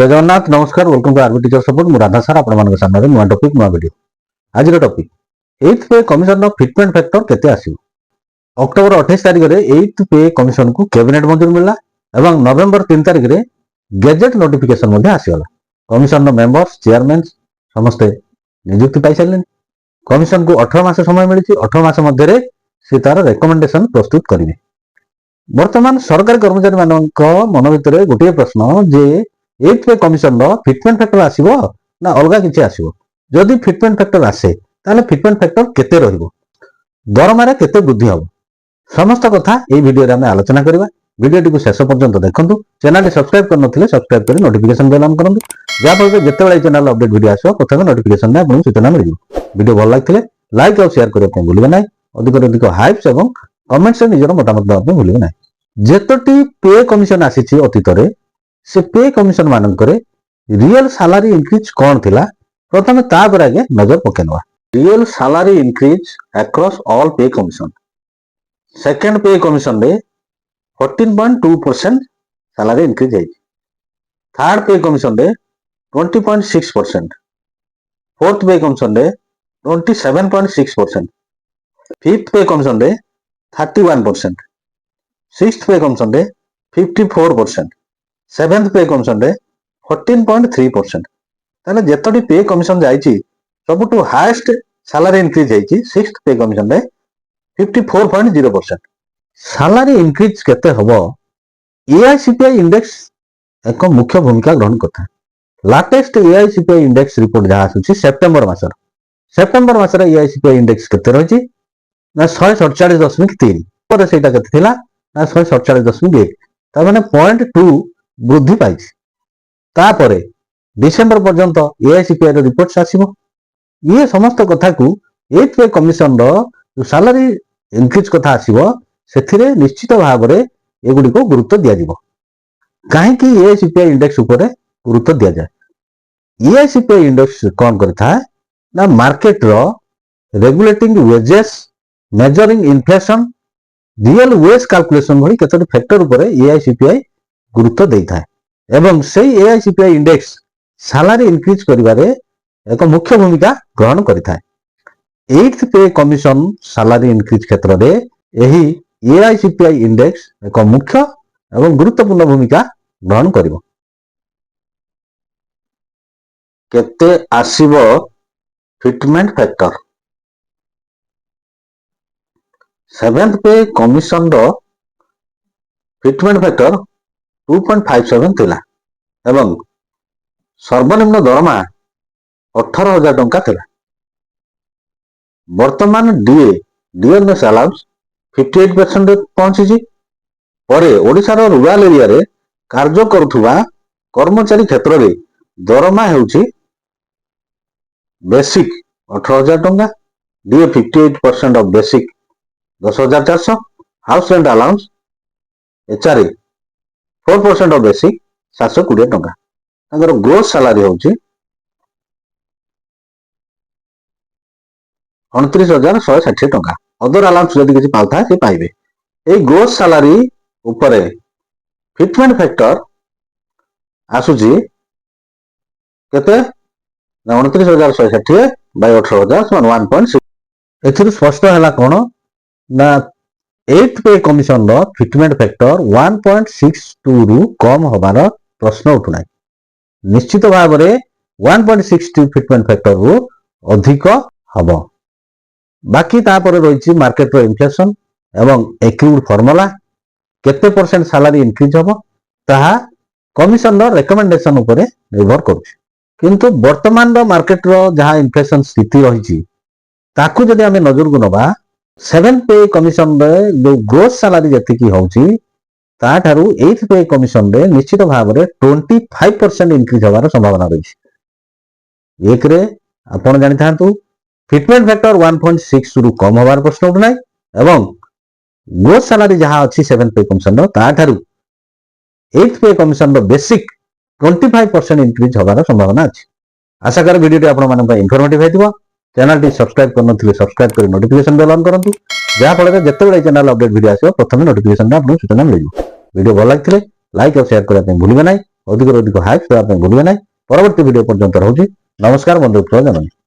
जय जगन्नाथ नमस्कार welcome to RB teacher support मु राधा सर आपण सामने नुआ टॉपिक नुआ वीडियो आज टॉपिक 8th पे कमिशन फिटमेंट फैक्टर केते आसीबो। अक्टोबर 28 तारिख रे 8th पे कमिशन को कैबिनेट मंजूरी मिलला एवं नवेम्बर 3 तारिख रे गैजेट नोटिफिकेशन मध्ये आसीगला। कमिशन नो मेंबर्स चेयरमैन समस्त नियुक्ति पाई सारले। कमिशन को 18 मास समय मिलिछि। 18 मास मध्ये रे से तार रिकमेंडेशन प्रस्तुत करिवे। वर्तमान सरकारी कर्मचारी मानक मन भितर गोटे प्रश्न जे 8th पे कमिशन फिटमेंट फैक्टर आसीबो ना अलग किछि आसीबो। जदि फिटमेंट फैक्टर आसे ताले फिटमेंट फैक्टर केते रहिबो, दरमा रे केते वृद्धि हबो, समस्त कथा ए वीडियो रे हम आलोचना करबा। वीडियो को शेष पर्यंत देखंतु। चैनल रे सब्सक्राइब करन नथिले सब्सक्राइब करी नोटिफिकेशन बेल ऑन करंतु, जा फल जेते बेले चैनल अपडेट वीडियो आसो प्रथम नोटिफिकेशन ने आपन सूचना मिलिबो। वीडियो भल लागथिले लाइक और शेयर करियो को भूलिबे नै। अधिक हाइप्स एवं कमेंट्स रे निजर मतामत दबा को भूलिबे नै। जेतोटी पे कमिशन आसीछि अतीत रे से पे कमिशन मानकरे रियल सैलरी इंक्रीज कौन थिला प्रथम ता पर आगे नजर पकेनवा। Real salary increase across all pay commission. Second pay commission रे 14.2% सैलरी इंक्रीज है। थर्ड पे कमिशन रे 20.6%। फोर्थ पे कमिशन रे 27.6%। फिफ्थ पे कमिशन रे 31%। सिक्स्थ पे कमिशन रे 54%। सेवेंथ पे कमिशन रे 14.3%। ताले जेतोटी पे कमिशन जाईची सबटू हाईएस्ट सैलरी इंक्रीज होईची सिक्स्थ पे कमिशन रे 54.0%। सैलरी इंक्रीज केते हबो एआईसीपीआई इंडेक्स एक मुख्य भूमिका ग्रहण करता। लेटेस्ट एआईसीपीआई इंडेक्स रिपोर्ट जहा आसुची सेप्टेम्बर मासर एआईसीपीआई इंडेक्स केते रहिची ना 147.3 पर सेटा केते थिला ना 147.1 ता माने 0.2 वृद्धि पाई। तापरे डिसेंबर पर्यंत एआईसीपीआई रो रिपोर्ट्स आसीबो। ये समस्त कथा को 8th पे कमिशन रो सैलरी इंक्रीज कथा आसीबो सेथिरे निश्चित भाव रे एगुडी को गुरुत्व दिया जिवो। काहे कि एआईसीपीआई इंडेक्स ऊपर गुरुत्व दिया जाय। एआईसीपीआई इंडेक्स कोन करथा ना मार्केट रो regulating wages measuring inflation real wage calculation भली केतोटी फैक्टर ऊपर एआईसीपीआई गुरुत्व देता है एवं से एआईसीपीआई इंडेक्स सैलरी इंक्रीज करिवारे एक मुख्य भूमिका ग्रहण करिथा है। 8th पे कमिशन सैलरी इंक्रीज क्षेत्र रे एही एआईसीपीआई इंडेक्स एक मुख्य एवं गुरुत्वपूर्ण भूमिका ग्रहण करिवो। केते आसीबो फिटमेंट फैक्टर। 7th पे कमिशन रो फिटमेंट फैक्टर 2.57 थिला एवं सर्वनिम्न दरमा 18,000 टंका थिला। वर्तमान डीएनएस अलाउंस 58% पहुंची परे ओडिसा रो रूरल एरिया रे कार्य करुथुवा कर्मचारी क्षेत्र रे दरमा हेउची बेसिक 18,000 टंका, DA 58% of basic 10,400, house rent allowance HRA 4% of basic 720 टंका। तांकर ग्रोस सैलरी होची 29,160 टंका। अदर अलाउंस जदि किछि पाउथा से पाइबे। ए ग्रोस सैलरी ऊपर फिटमेंट फैक्टर आसुची केते 29,160 बाय 18,000 समान 1.6। एथिरु स्पष्ट हला कोन ना 8th पे कमिशन रो फिटमेंट फैक्टर 1.62 रु कम होबार प्रश्न उठुना। निश्चित भाव रे 1.62 फिटमेंट फैक्टर रु अधिक हबो। बाकी तापर रहिछि मार्केट रो इन्फ्लेशन एवं एक्रूड फार्मूला केते परसेंट सैलरी इंक्रीज हबो ताहा कमिशन रो रिकमेंडेशन ऊपर निर्भर करूछि। किंतु वर्तमान रो मार्केट रो जहा इन्फ्लेशन स्थिति रहिछि ताकू जदि हमें नजर को नबा 7th पे कमिशन रे जो ग्रोस सैलरी जति की होउछि ता थारु 8th पे कमिशन रे निश्चित भाव रे 25% इंक्रीज होबार संभावना रहिछि। एक रे आपण जानि थांतु फिटमेंट फैक्टर 1.6 रु कम होबार प्रश्न उठनाय एवं ग्रोस सैलरी जहा अछि 7th पे कमिशन रो ता थारु 8th पे कमिशन रो बेसिक 25% इंक्रीज होबार संभावना अछि। आशा कर वीडियो आपण मानन पय इन्फॉर्मेटिव हेतिबो। चैनल टी सब्सक्राइब करन थिले सब्सक्राइब करी नोटिफिकेशन बेल ऑन करंतु, जा फल रे जत्ते बेले चैनल अपडेट वीडियो आसो प्रथम नोटिफिकेशन आपन सूचना मिलिबो। वीडियो भल लागिथिले लाइक और शेयर करबा भूलिबे नै। ଅଧିକରୁ ଅଧିକ ହାଇପ୍ ଦେବା ପାଇଁ ଭୁଲିବେ ନାହିଁ। ପରବର୍ତ୍ତୀ ଭିଡିଓ ପର୍ଯ୍ୟନ୍ତ ରହୁଛି। ନମସ୍କାର ବନ୍ଧୁ, ଜୟ ଜଗନ୍ନାଥ।